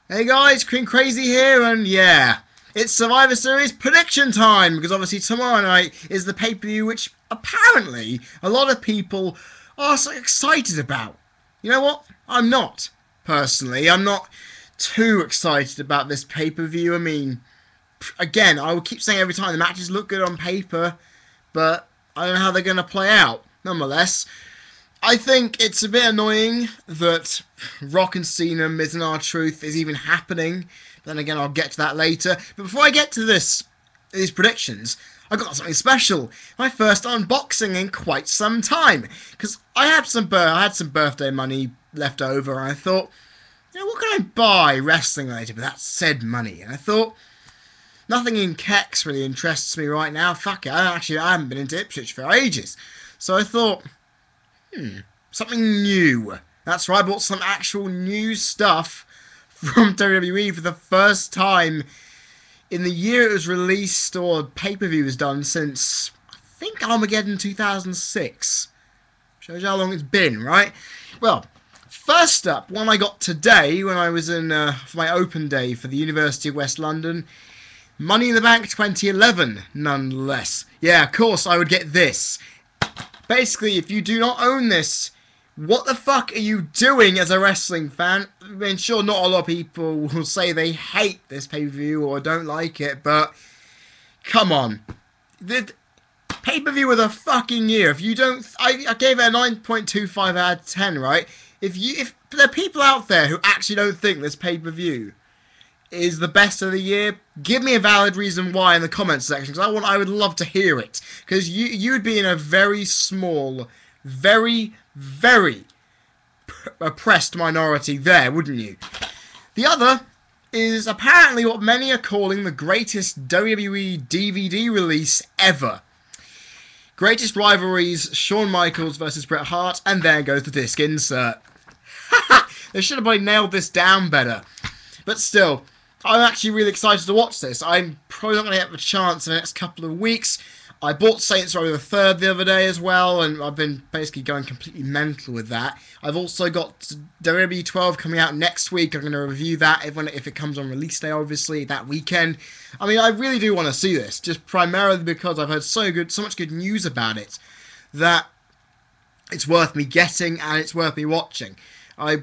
Hey guys, Queen Crazy here, and yeah, it's Survivor Series prediction time, because obviously tomorrow night is the pay-per-view which apparently a lot of people are so excited about. You know what? I'm not, personally. I'm not too excited about this pay-per-view. I mean, again, I will keep saying every time the matches look good on paper, but I don't know how they're going to play out. Nonetheless, I think it's a bit annoying that Rock and Cena, Miz and R-Truth is even happening. Then again, I'll get to that later. But before I get to these predictions, I got something special. My first unboxing in quite some time, because I had some birthday money left over, and I thought, what can I buy wrestling related with that said money? And I thought, nothing in Kex really interests me right now. Fuck it, I haven't been into Ipswich for ages. So I thought, something new. That's right, I bought some actual new stuff from WWE for the first time in the year it was released or pay-per-view was done since, I think, Armageddon 2006. Shows you how long it's been, right? Well, first up, one I got today when I was in for my open day for the University of West London. Money in the Bank 2011, nonetheless. Yeah, of course, I would get this. Basically, if you do not own this, what the fuck are you doing as a wrestling fan? I mean, sure, not a lot of people will say they hate this pay-per-view or don't like it, but come on. The pay-per-view of the fucking year. If you don't... I gave it a 9.25 out of 10, right? If there are people out there who actually don't think this pay-per-view is the best of the year, give me a valid reason why in the comments section, because I would love to hear it, because you'd be in a very small, very oppressed minority there, wouldn't you? The other is apparently what many are calling the greatest WWE DVD release ever. Greatest rivalries, Shawn Michaels versus Bret Hart, and there goes the disc insert. They should have probably nailed this down better. But still, I'm actually really excited to watch this. I'm probably not going to get the chance in the next couple of weeks. I bought Saints Row the 3rd the other day as well, and I've been basically going completely mental with that. I've also got WWE 12 coming out next week. I'm going to review that if it comes on release day, obviously, that weekend. I mean, I really do want to see this, just primarily because I've heard so much good news about it, that it's worth me getting and it's worth me watching. I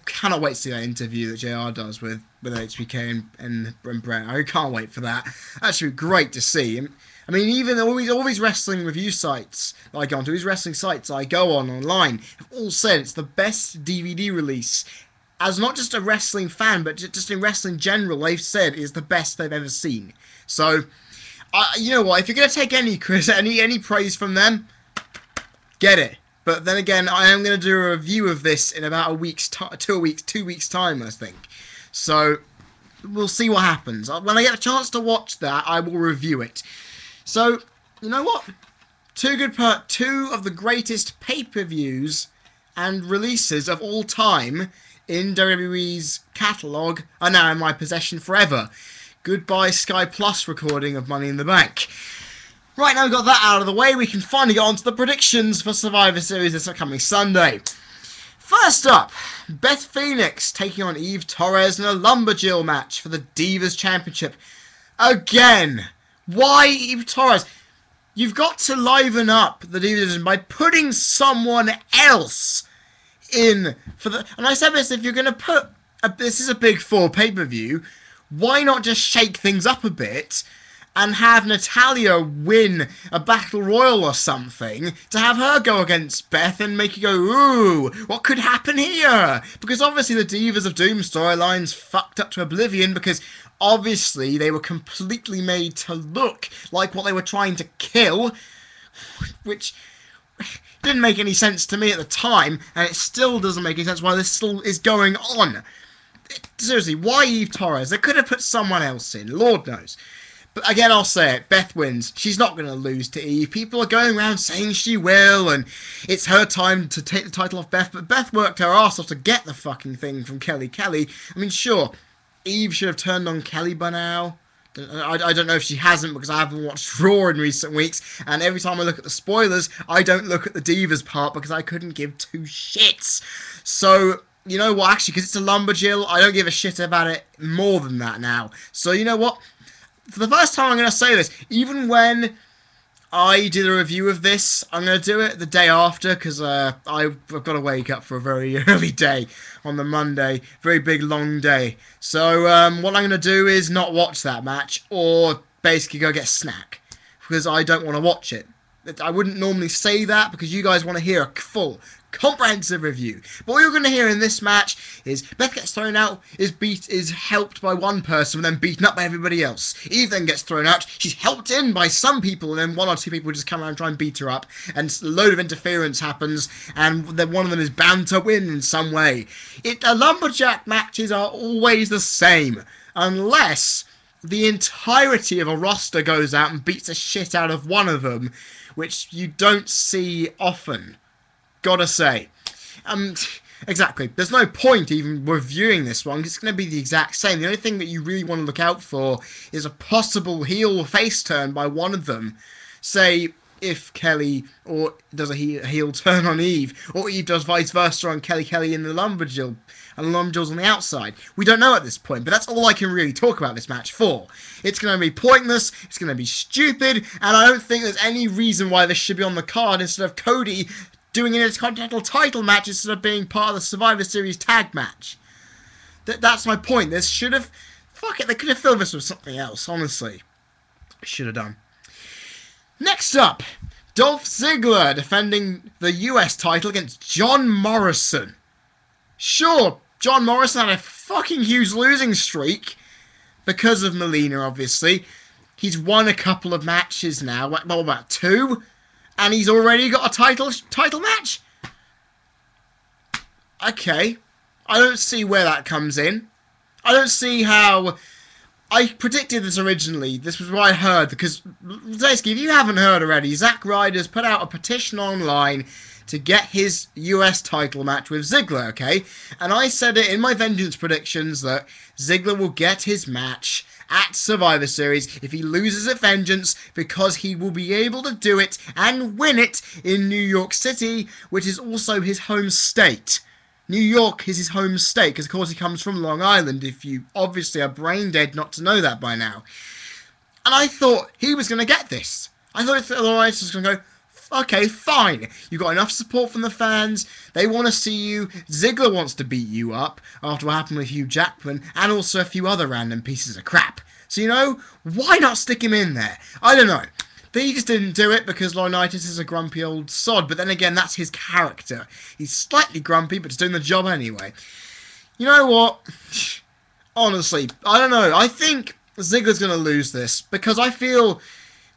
cannot wait to see that interview that JR does with HBK and Brett. I can't wait for that. That should be great to see. I mean, even all these wrestling review sites that I go onto, these wrestling sites I go on online, have all said it's the best DVD release. As not just a wrestling fan, but just in wrestling in general, they've said is the best they've ever seen. So, you know what? If you're going to take any praise from them, get it. But then again, I am going to do a review of this in about 2 weeks time, I think. So, we'll see what happens. When I get a chance to watch that, I will review it. So, you know what? Two of the greatest pay-per-views and releases of all time in WWE's catalogue are now in my possession forever. Goodbye Sky Plus recording of Money in the Bank. Right, now we've got that out of the way, we can finally get on to the predictions for Survivor Series this upcoming Sunday. First up, Beth Phoenix taking on Eve Torres in a Lumberjill match for the Divas Championship. Again! Why Eve Torres? You've got to liven up the Divas division by putting someone else in for the... And I said this, if you're going to put... this is a Big Four pay-per-view, why not just shake things up a bit and have Natalya win a Battle Royal or something to have her go against Beth and make you go, ooh, what could happen here? Because obviously the Divas of Doom storylines fucked up to oblivion because obviously they were completely made to look like what they were trying to kill, which didn't make any sense to me at the time, and it still doesn't make any sense why this still is going on. Seriously, why Eve Torres? They could have put someone else in, Lord knows. But again, I'll say it, Beth wins. She's not going to lose to Eve. People are going around saying she will, and it's her time to take the title off Beth, but Beth worked her arse off to get the fucking thing from Kelly Kelly. I mean, sure, Eve should have turned on Kelly by now. I don't know if she hasn't, because I haven't watched Raw in recent weeks, and every time I look at the spoilers, I don't look at the Divas part because I couldn't give two shits. So, you know what, actually, because it's a Lumberjill, I don't give a shit about it more than that now. So, you know what? For the first time, I'm going to say this. Even when I did a review of this, I'm going to do it the day after, because I've got to wake up for a very early day on the Monday. Very big, long day. So, what I'm going to do is not watch that match, or basically go get a snack, because I don't want to watch it. I wouldn't normally say that, because you guys want to hear a full, comprehensive review. But what you're going to hear in this match is Beth gets thrown out, is helped by one person, and then beaten up by everybody else. Eve then gets thrown out, she's helped in by some people, and then one or two people just come around and try and beat her up, and a load of interference happens, and then one of them is bound to win in some way. Lumberjack matches are always the same, unless the entirety of a roster goes out and beats the shit out of one of them, which you don't see often. Gotta say. Exactly. There's no point even reviewing this one, because it's going to be the exact same. The only thing that you really want to look out for is a possible heel or face turn by one of them. Say, if Kelly does a heel turn on Eve, or Eve does vice versa on Kelly in the Lumberjill, and the Lumberjill's on the outside. We don't know at this point, but that's all I can really talk about this match for. It's going to be pointless, it's going to be stupid, and I don't think there's any reason why this should be on the card instead of Cody doing an Intercontinental title match instead of being part of the Survivor Series tag match. That's my point. This should have... Fuck it, they could have filled this with something else, honestly. Should have done. Next up, Dolph Ziggler defending the US title against John Morrison. Sure, John Morrison had a fucking huge losing streak because of Melina, obviously. He's won a couple of matches now, what about 2? And he's already got a title match? Okay. I don't see where that comes in. I don't see how... I predicted this originally. This was what I heard, because, Zayski, if you haven't heard already, Zack Ryder's put out a petition online to get his US title match with Ziggler, okay? And I said it in my Vengeance predictions that Ziggler will get his match at Survivor Series if he loses at Vengeance, because he will be able to do it and win it in New York City, which is also his home state. New York is his home state, because of course he comes from Long Island, if you obviously are brain dead not to know that by now. And I thought he was going to get this. I thought the Alliance was going to go, okay, fine. You've got enough support from the fans. They want to see you. Ziggler wants to beat you up after what happened with Hugh Jackman, and also a few other random pieces of crap. So, you know, why not stick him in there? I don't know. They just didn't do it because Laurinaitis is a grumpy old sod. But then again, that's his character. He's slightly grumpy, but he's doing the job anyway. You know what? Honestly, I don't know. I think Ziggler's going to lose this, because I feel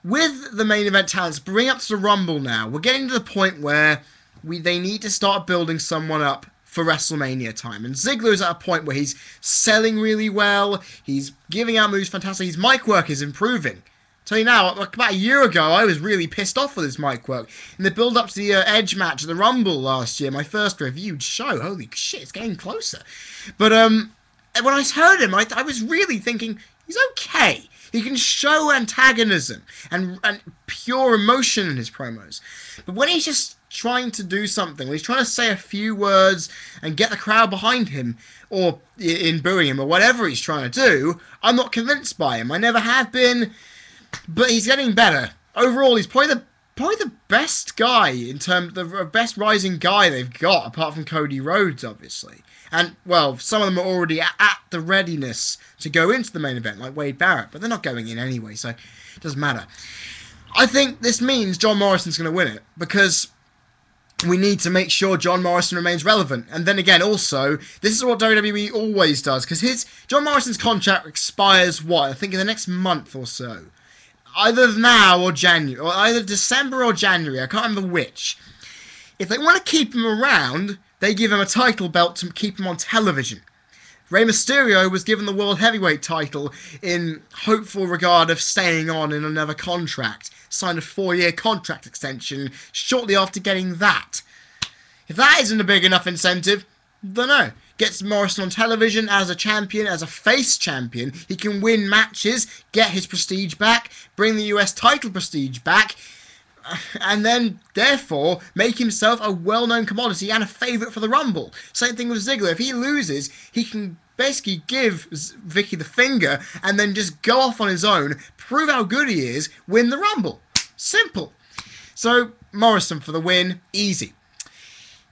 with the main event talents bring up to the Rumble now, we're getting to the point where they need to start building someone up for WrestleMania time. And Ziggler's at a point where he's selling really well. He's giving out moves fantastic. His mic work is improving. Tell you now, about a year ago, I was really pissed off with his mic work. In the build-up to the Edge match at the Rumble last year, my first reviewed show, holy shit, it's getting closer. But when I heard him, I was really thinking, he's okay. He can show antagonism and pure emotion in his promos. But when he's just trying to do something, when he's trying to say a few words and get the crowd behind him, or in booing him, or whatever he's trying to do, I'm not convinced by him. I never have been. But he's getting better. Overall, he's probably the best guy in terms of the best rising guy they've got, apart from Cody Rhodes, obviously. And, well, some of them are already at the readiness to go into the main event, like Wade Barrett, but they're not going in anyway, so it doesn't matter. I think this means John Morrison's going to win it, because we need to make sure John Morrison remains relevant. And then again, also, this is what WWE always does, because John Morrison's contract expires, I think in the next month or so. Either now or January, or either December or January, I can't remember which. If they want to keep him around, they give him a title belt to keep him on television. Rey Mysterio was given the World Heavyweight title in hopeful regard of staying on in another contract. Signed a 4-year contract extension shortly after getting that. If that isn't a big enough incentive, then no. Gets Morrison on television as a champion, as a face champion. He can win matches, get his prestige back, bring the US title prestige back. and then, therefore, make himself a well-known commodity and a favourite for the Rumble. Same thing with Ziggler. If he loses, he can basically give Vicky the finger and then just go off on his own, prove how good he is, win the Rumble. Simple. So, Morrison for the win. Easy.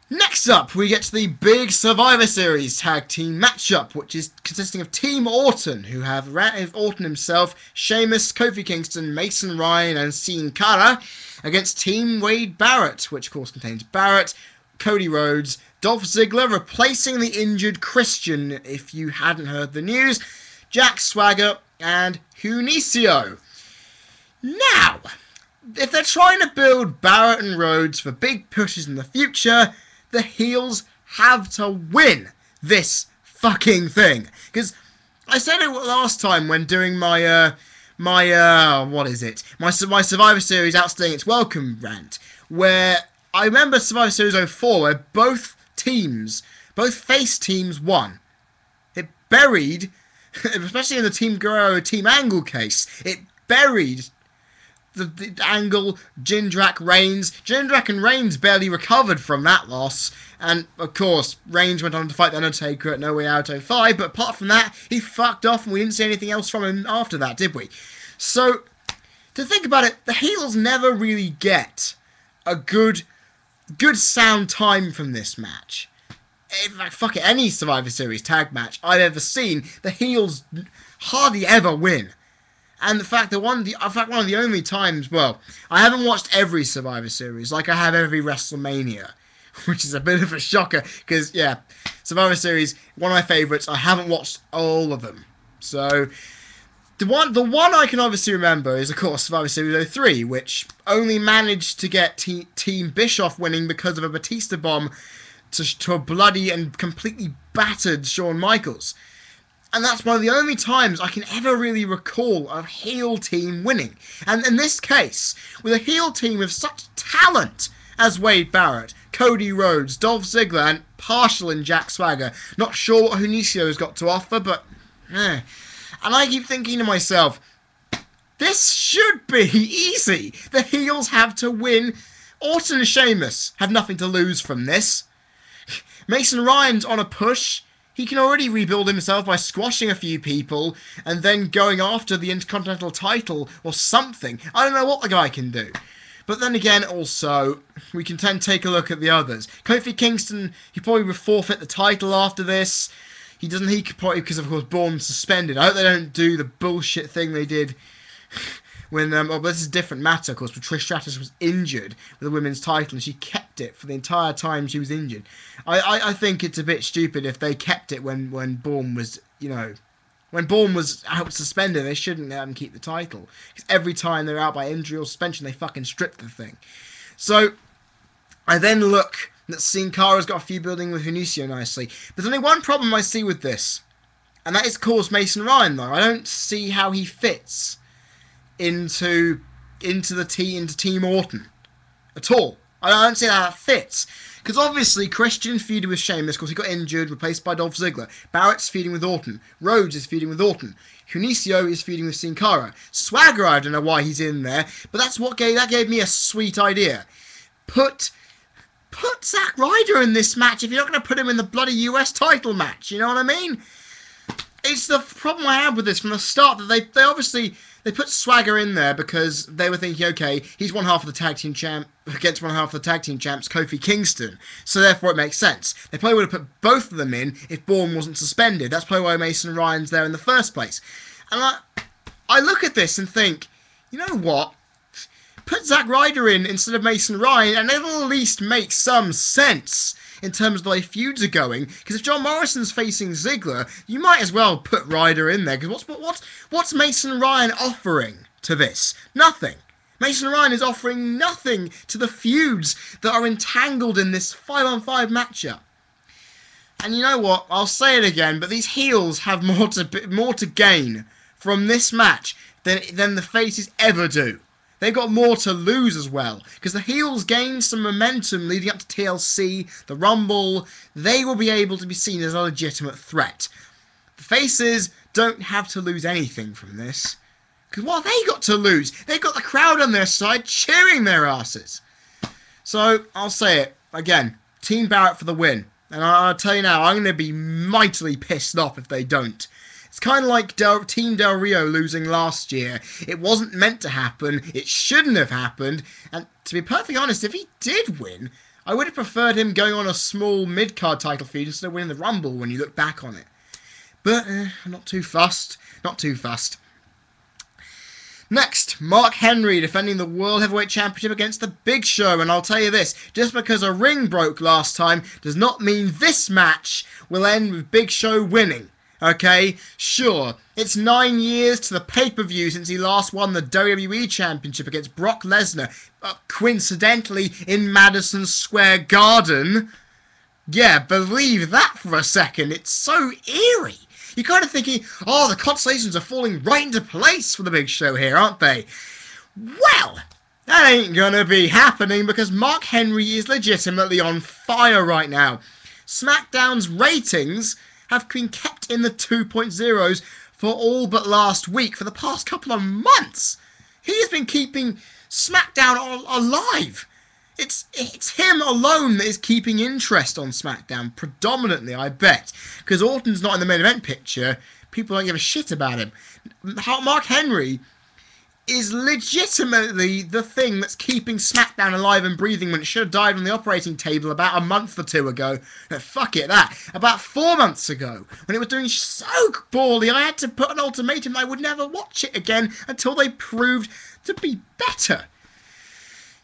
Next up, we get to the big Survivor Series tag team matchup, which is consisting of Team Orton, who have Orton himself, Sheamus, Kofi Kingston, Mason Ryan, and Sin Cara, against Team Wade Barrett, which of course contains Barrett, Cody Rhodes, Dolph Ziggler replacing the injured Christian, if you hadn't heard the news, Jack Swagger, and Hunicio. Now, if they're trying to build Barrett and Rhodes for big pushes in the future, the heels have to win this fucking thing. Because I said it last time when doing my Survivor Series Outstaying Its Welcome rant, where I remember Survivor Series 04, where both face teams won. It buried, especially in the Team Guerrero, Team Angle case, it buried the Angle, Jindrak, Reigns. Jindrak and Reigns barely recovered from that loss. And, of course, Reigns went on to fight The Undertaker at No Way Out 05. But apart from that, he fucked off and we didn't see anything else from him after that, did we? So, to think about it, the heels never really get a good sound time from this match. In fact, fuck it, any Survivor Series tag match I've ever seen, the heels hardly ever win. And the fact that one of the only times, well, I haven't watched every Survivor Series like I have every WrestleMania, which is a bit of a shocker because, yeah, Survivor Series, one of my favourites. I haven't watched all of them. So, the one I can obviously remember is, of course, Survivor Series 03, which only managed to get Team Bischoff winning because of a Batista bomb to a bloody and completely battered Shawn Michaels. And that's one of the only times I can ever really recall a heel team winning. And in this case, with a heel team with such talent as Wade Barrett, Cody Rhodes, Dolph Ziggler, and partial in Jack Swagger, not sure what Hunicio's got to offer, but And I keep thinking to myself, this should be easy. The heels have to win. Orton and Sheamus have nothing to lose from this. Mason Ryan's on a push. He can already rebuild himself by squashing a few people and then going after the Intercontinental title or something. I don't know what the guy can do. But then again, also, we can then take a look at the others. Kofi Kingston, he probably would forfeit the title after this. He could probably, because of course, Bourne's suspended. I hope they don't do the bullshit thing they did when, this is a different matter, of course, but Trish Stratus was injured with the women's title and she kept it for the entire time she was injured. I think it's a bit stupid if they kept it when Bourne was, when Bourne was out suspended, they shouldn't let him keep the title. Because every time they're out by injury or suspension, they fucking strip the thing. So, I then look that Sin Cara's got a few building with Hunicio nicely. There's only one problem I see with this, and that is, of course, Mason Ryan, though. I don't see how he fits into Team Orton at all. I don't see how that fits. Because obviously, Christian feuded with Sheamus, because he got injured, replaced by Dolph Ziggler. Barrett's feuding with Orton. Rhodes is feuding with Orton. Hunicio is feuding with Sin Cara. Swagger, I don't know why he's in there, but that gave me a sweet idea. Put Zack Ryder in this match if you're not going to put him in the bloody US title match. You know what I mean? It's the problem I had with this from the start, that they obviously put Swagger in there because they were thinking, okay, he's one half of the tag team champ against one half of the tag team champs, Kofi Kingston. So therefore it makes sense. They probably would have put both of them in if Bourne wasn't suspended. That's probably why Mason Ryan's there in the first place. And I look at this and think, you know what? Put Zack Ryder in instead of Mason Ryan, and it'll at least make some sense in terms of the way feuds are going. Because if John Morrison's facing Ziggler, you might as well put Ryder in there. Because what's Mason Ryan offering to this? Nothing. Mason Ryan is offering nothing to the feuds that are entangled in this 5-on-5 matchup. And you know what? I'll say it again, but these heels have more to gain from this match than the faces ever do. They've got more to lose as well, because the heels gain some momentum leading up to TLC, the Rumble. They will be able to be seen as a legitimate threat. The faces don't have to lose anything from this. Because what have they got to lose? They've got the crowd on their side cheering their asses. So, I'll say it again. Team Barrett for the win. And I'll tell you now, I'm going to be mightily pissed off if they don't. It's kind of like Team Del Rio losing last year. It wasn't meant to happen. It shouldn't have happened. And to be perfectly honest, if he did win, I would have preferred him going on a small mid-card title feud instead of winning the Rumble when you look back on it. But, not too fussed. Not too fussed. Next, Mark Henry defending the World Heavyweight Championship against The Big Show. And I'll tell you this, just because a ring broke last time does not mean this match will end with Big Show winning. Okay, sure, it's 9 years to the pay-per-view since he last won the WWE Championship against Brock Lesnar, coincidentally in Madison Square Garden. Yeah, believe that for a second, it's so eerie. You're kind of thinking, oh, the constellations are falling right into place for the Big Show here, aren't they? Well, that ain't gonna be happening because Mark Henry is legitimately on fire right now. SmackDown's ratings have been kept in the 2.0s for all but last week, for the past couple of months. He has been keeping SmackDown alive. It's him alone that is keeping interest on SmackDown, predominantly, I bet. Because Orton's not in the main event picture, people don't give a shit about him. Mark Henry is legitimately the thing that's keeping SmackDown alive and breathing when it should have died on the operating table about a month or two ago. No, fuck it, about 4 months ago, when it was doing so poorly, I had to put an ultimatum that I would never watch it again until they proved to be better.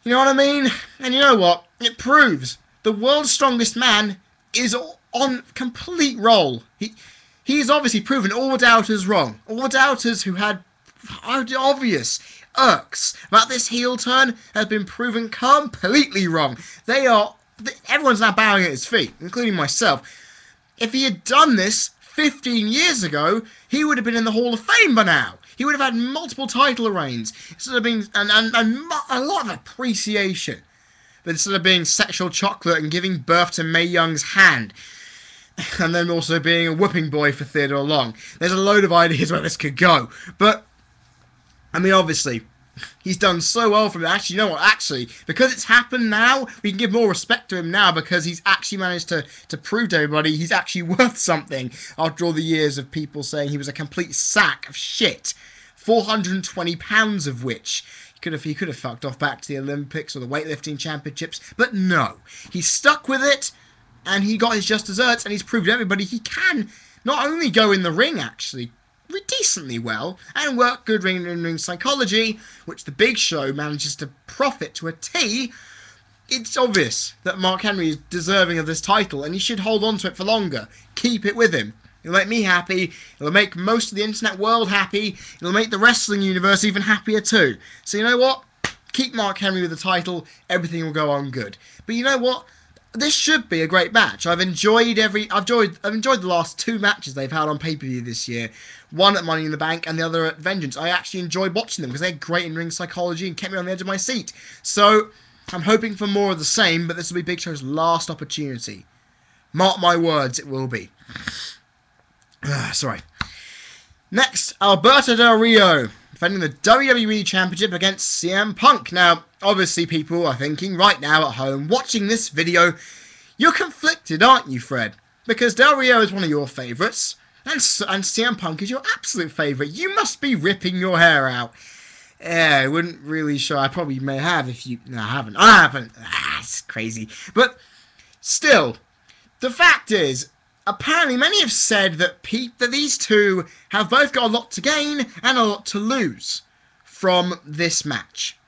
You know what I mean? And you know what? It proves the world's strongest man is on complete roll. He's obviously proven all the doubters wrong. All the doubters who had obvious irks about this heel turn have been proven completely wrong. Everyone's now bowing at his feet, including myself. If he had done this 15 years ago, he would have been in the Hall of Fame by now. He would have had multiple title reigns, instead of being and a lot of appreciation. But instead of being sexual chocolate and giving birth to Mae Young's hand, and then also being a whooping boy for Theodore Long. There's a load of ideas where this could go. But, I mean, obviously, he's done so well from it. Actually, you know what? Actually, because it's happened now, we can give more respect to him now because he's actually managed to prove to everybody he's actually worth something after all the years of people saying he was a complete sack of shit. 420 pounds of which he could have fucked off back to the Olympics or the weightlifting championships. But no, he's stuck with it and he got his just desserts and he's proved to everybody he can not only go in the ring actually decently well and work good ring psychology, which the Big Show manages to profit to a T. It's obvious that Mark Henry is deserving of this title and he should hold on to it for longer. Keep it with him. It'll make me happy, it'll make most of the internet world happy, it'll make the wrestling universe even happier too. So you know what? Keep Mark Henry with the title, everything will go on good. But you know what? This should be a great match. I've enjoyed the last 2 matches they've had on pay-per-view this year. One at Money in the Bank and the other at Vengeance. I actually enjoyed watching them because they had great in-ring psychology and kept me on the edge of my seat. So, I'm hoping for more of the same, but this will be Big Show's last opportunity. Mark my words, it will be. Sorry. Next, Alberto Del Rio defending the WWE Championship against CM Punk. Now, obviously people are thinking right now at home, watching this video, you're conflicted, aren't you, Fred? Because Del Rio is one of your favourites, and CM Punk is your absolute favourite. You must be ripping your hair out. Yeah, I wouldn't really show. I probably may have if you... No, I haven't. I haven't. It's crazy. But still, the fact is, apparently many have said that these two have both got a lot to gain and a lot to lose from this match.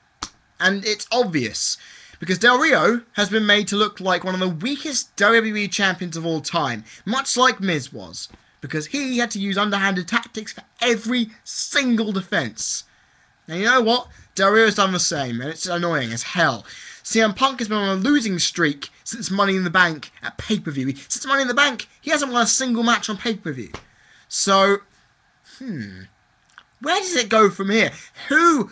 And it's obvious, because Del Rio has been made to look like one of the weakest WWE champions of all time, much like Miz was, because he had to use underhanded tactics for every single defense. Now you know what? Del Rio's done the same, and it's annoying as hell. CM Punk has been on a losing streak since Money in the Bank at pay-per-view. Since Money in the Bank, he hasn't won a single match on pay-per-view. So, where does it go from here? Who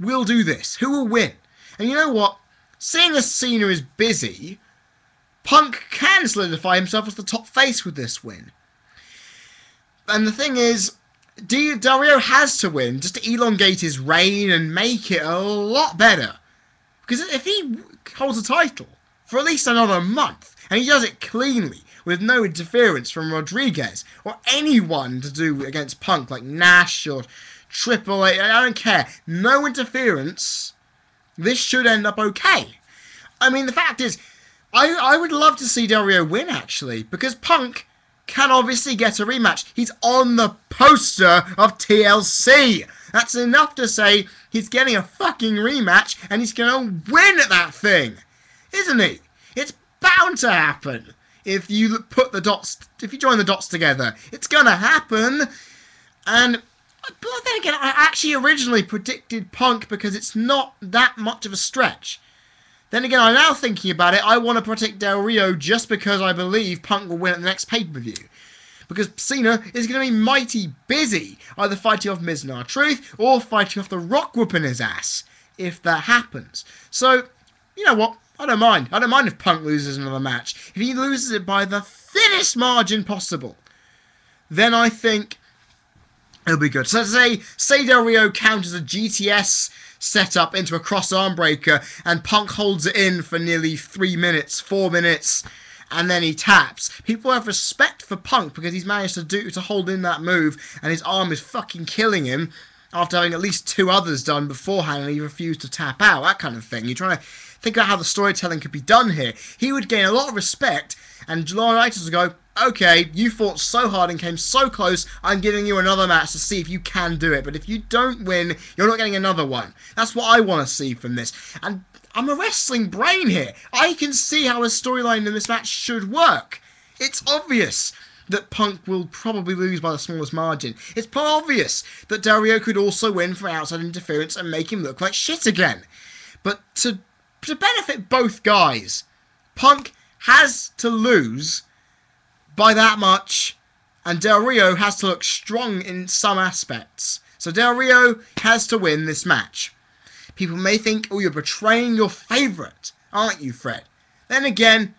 will do this? Who will win? And you know what? Seeing as Cena is busy, Punk can solidify himself as the top face with this win. And the thing is, Del Rio has to win just to elongate his reign and make it a lot better. Because if he holds the title for at least another month, and he does it cleanly, with no interference from Rodriguez, or anyone to do against Punk, like Nash or Triple H, I don't care, no interference, this should end up okay. I mean, the fact is, I would love to see Del Rio win, actually, because Punk can obviously get a rematch. He's on the poster of TLC. That's enough to say he's getting a fucking rematch and he's going to win at that thing. Isn't he? It's bound to happen. If you put the dots, if you join the dots together, it's going to happen. And but then again, I actually originally predicted Punk because it's not that much of a stretch. Then again, I'm now thinking about it, I want to predict Del Rio just because I believe Punk will win at the next pay-per-view. Because Cena is going to be mighty busy, either fighting off Miz and R-Truth, or fighting off The Rock whooping his ass, if that happens. So, you know what? I don't mind. I don't mind if Punk loses another match. If he loses it by the thinnest margin possible, then I think it'll be good. So say Del Rio counters a GTS setup into a cross arm breaker and Punk holds it in for nearly 3 minutes, 4 minutes, and then he taps. People have respect for Punk because he's managed to hold in that move and his arm is fucking killing him after having at least 2 others done beforehand and he refused to tap out, that kind of thing. You're trying to think about how the storytelling could be done here. He would gain a lot of respect and July Writers would go, okay, you fought so hard and came so close, I'm giving you another match to see if you can do it. But if you don't win, you're not getting another one. That's what I want to see from this. And I'm a wrestling brain here. I can see how a storyline in this match should work. It's obvious that Punk will probably lose by the smallest margin. It's obvious that Del Rio could also win from outside interference and make him look like shit again. But to benefit both guys, Punk has to lose by that much, and Del Rio has to look strong in some aspects. So Del Rio has to win this match. People may think, oh, you're betraying your favourite, aren't you, Fred? Then again,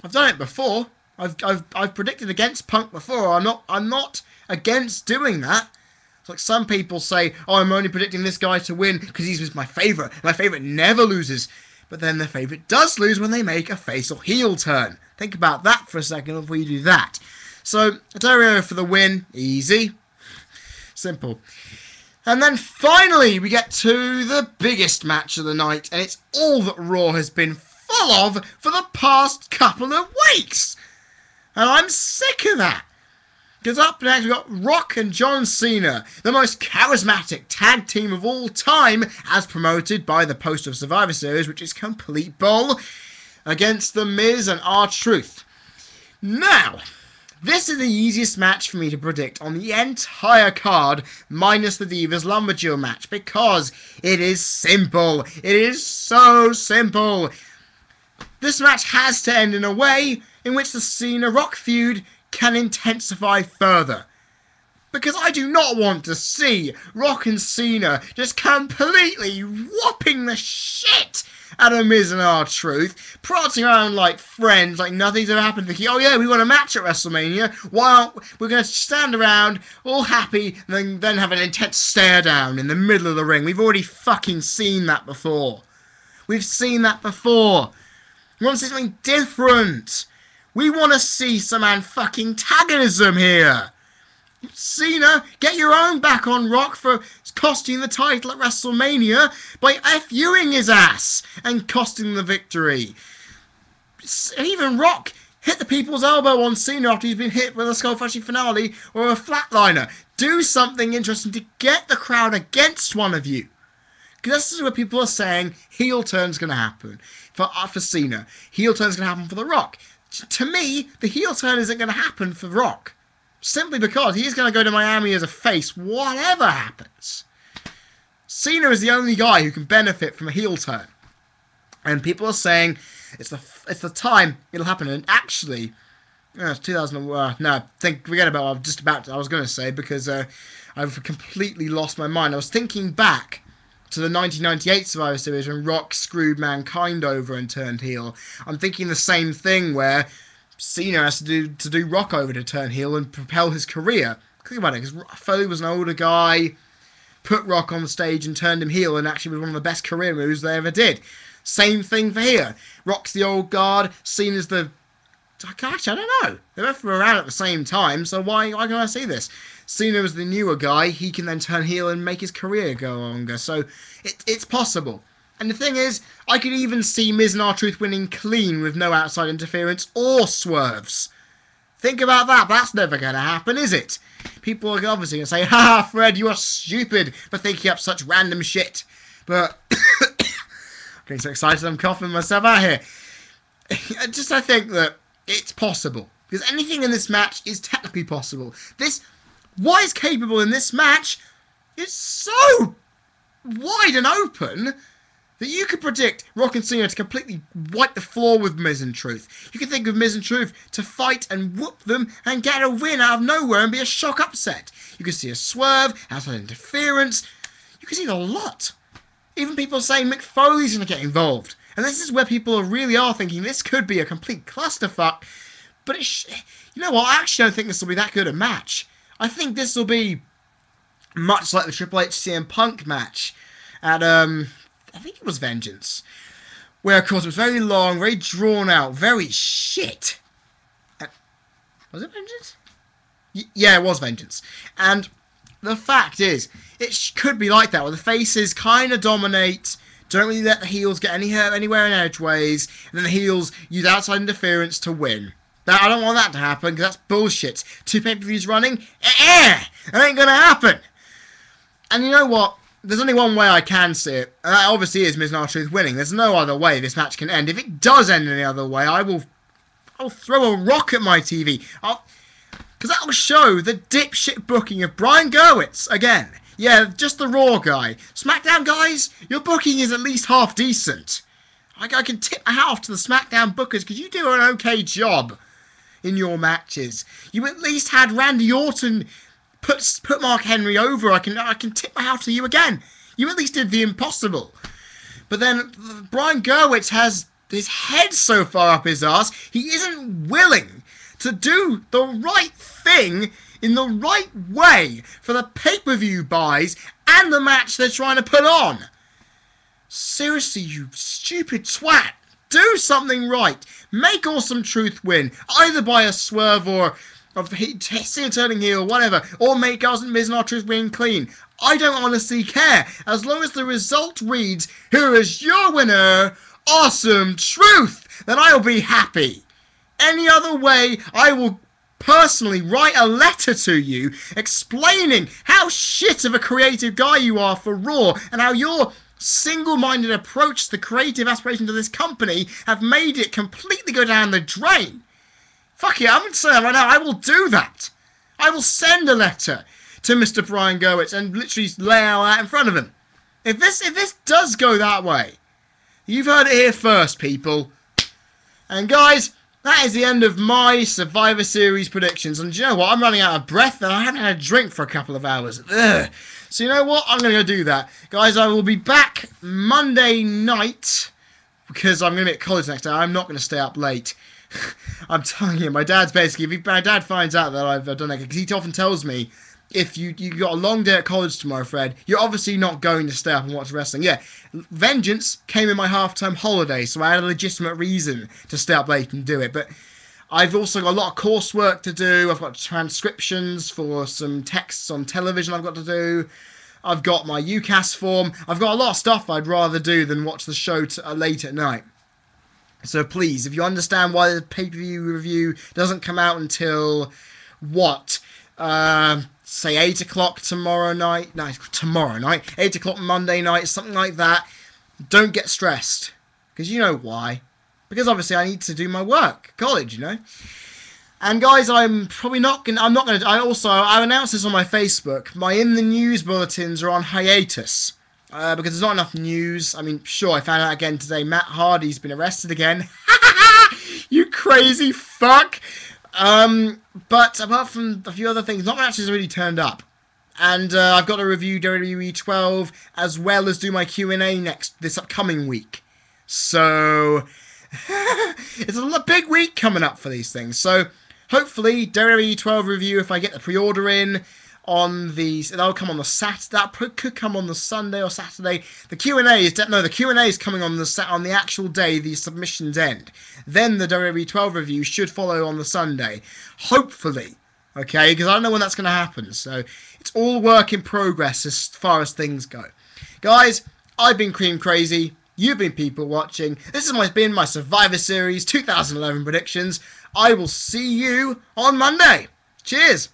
I've done it before. I've predicted against Punk before. I'm not against doing that. It's like some people say, oh, I'm only predicting this guy to win because he's my favourite. My favourite never loses. But then the favourite does lose when they make a face or heel turn. Think about that for a second before you do that. So, Del Rio for the win. Easy. Simple. And then finally, we get to the biggest match of the night. And it's all that Raw has been full of for the past couple of weeks. And I'm sick of that. Because up next, we've got Rock and John Cena, the most charismatic tag team of all time, as promoted by the poster of Survivor Series, which is complete bull, against The Miz and R-Truth. Now, this is the easiest match for me to predict on the entire card, minus the Divas Lumberjill match, because it is simple. It is so simple. This match has to end in a way in which the Cena-Rock feud can intensify further. Because I do not want to see Rock and Cena just completely whopping the shit out of Miz and R-Truth, prancing around like friends, like nothing's ever happened, thinking, oh yeah, we want a match at WrestleMania, why aren't we going to stand around, all happy, and then have an intense stare down in the middle of the ring. We've already fucking seen that before. We've seen that before. We want to see something different. We want to see some antagonism here. Cena, get your own back on Rock for costing the title at WrestleMania by FUing his ass and costing the victory. Even Rock hit the people's elbow on Cena after he's been hit with a skull-crushing finale or a flatliner. Do something interesting to get the crowd against one of you. Because this is where people are saying heel turn's going to happen for Cena. Heel turn's going to happen for The Rock. To me, the heel turn isn't going to happen for Rock. Simply because he's going to go to Miami as a face, whatever happens. Cena is the only guy who can benefit from a heel turn. And people are saying it's the time it'll happen. And actually, it's 2000. Forget about what I was going to say, because I've completely lost my mind. I was thinking back to the 1998 Survivor Series when Rock screwed Mankind over and turned heel. I'm thinking the same thing where Cena has to do Rock over to turn heel and propel his career. Think about it, because Foley was an older guy, put Rock on the stage and turned him heel, and actually was one of the best career moves they ever did. Same thing for here. Rock's the old guard, Cena's the... Gosh, I don't know. They both were around at the same time, so why can I see this? Cena was the newer guy. He can then turn heel and make his career go longer. So it's possible. And the thing is, I could even see Miz and R-Truth winning clean with no outside interference or swerves. Think about that. That's never going to happen, is it? People are obviously going to say, "Ha, Fred, you are stupid for thinking up such random shit." But I'm getting so excited I'm coughing myself out here. I think that it's possible. Because anything in this match is technically possible. What is capable in this match is so wide and open that you could predict Rock and Cena to completely wipe the floor with Miz and Truth. You could think of Miz and Truth to fight and whoop them and get a win out of nowhere and be a shock upset. You could see a swerve, outside interference. You could see a lot. Even people saying Mick Foley's going to get involved. And this is where people really are thinking this could be a complete clusterfuck. But you know what? I actually don't think this will be that good a match. I think this will be much like the Triple H CM Punk match at, I think it was Vengeance. Where, of course, it was very long, very drawn out, very shit. Was it Vengeance? Yeah, it was Vengeance. And the fact is, it could be like that, where the faces kind of dominate, don't really let the heels get anywhere in edgeways, and then the heels use outside interference to win. Now, I don't want that to happen, because that's bullshit. 2 pay-per-views running? That ain't gonna happen. And you know what? There's only one way I can see it, and that obviously is Miz and R-Truth winning. There's no other way this match can end. If it does end any other way, I'll throw a rock at my TV. Because that will show the dipshit booking of Brian Gerwitz again. Yeah, just the Raw guy. SmackDown guys, your booking is at least half decent. I can tip my hat off to the SmackDown bookers because you do an okay job in your matches. You at least had Randy Orton put Mark Henry over. I can tip my hat to you again. You at least did the impossible. But then Brian Gerwitz has his head so far up his ass, he isn't willing to do the right thing in the right way for the pay-per-view buys and the match they're trying to put on. Seriously, you stupid twat. Do something right. Make Awesome Truth win, either by a swerve or of Cena turning heel, whatever, or make Miz and R-Truth win clean. I don't honestly care, as long as the result reads, "Here is your winner, Awesome Truth," then I'll be happy. Any other way, I will personally write a letter to you explaining how shit of a creative guy you are for Raw and how your single-minded approach to the creative aspirations of this company have made it completely go down the drain. Fuck it, I'm going to say that right now. I will do that. I will send a letter to Mr. Brian Gerwitz and literally lay out that in front of him. If this does go that way, you've heard it here first, people. And guys, that is the end of my Survivor Series predictions. And do you know what? I'm running out of breath and I haven't had a drink for a couple of hours. Ugh. So you know what? I'm going to go do that. Guys, I will be back Monday night because I'm going to be at college next day. I'm not going to stay up late. I'm telling you, my dad's basically, if my dad finds out that I've done that, because he often tells me, if you got a long day at college tomorrow, Fred, you're obviously not going to stay up and watch wrestling. Yeah, Vengeance came in my half-term holiday, so I had a legitimate reason to stay up late and do it. But I've also got a lot of coursework to do. I've got transcriptions for some texts on television I've got to do. I've got my UCAS form. I've got a lot of stuff I'd rather do than watch the show late at night. So please, if you understand why the pay-per-view review doesn't come out until, what, say 8 o'clock tomorrow night? No, tomorrow night. 8 o'clock Monday night, something like that. Don't get stressed. Because you know why. Because obviously I need to do my work. College, you know. And guys, I'm probably not going to... I announced this on my Facebook. My In the News bulletins are on hiatus. Because there's not enough news. I mean, sure, I found out again today Matt Hardy's been arrested again. You crazy fuck. But apart from a few other things, not much has really turned up. And I've got to review WWE 12 as well as do my Q&A this upcoming week. So it's a big week coming up for these things. So hopefully WWE 12 review, if I get the pre-order in on the, that'll come on the Saturday. That could come on the Sunday or Saturday. The Q&A is the Q&A is coming on the actual day the submissions end. Then the WWE 12 review should follow on the Sunday, hopefully. Okay, because I don't know when that's going to happen. So it's all work in progress as far as things go. Guys, I've been Cream Crazy. You've been people watching. This has been my Survivor Series 2011 predictions. I will see you on Monday. Cheers.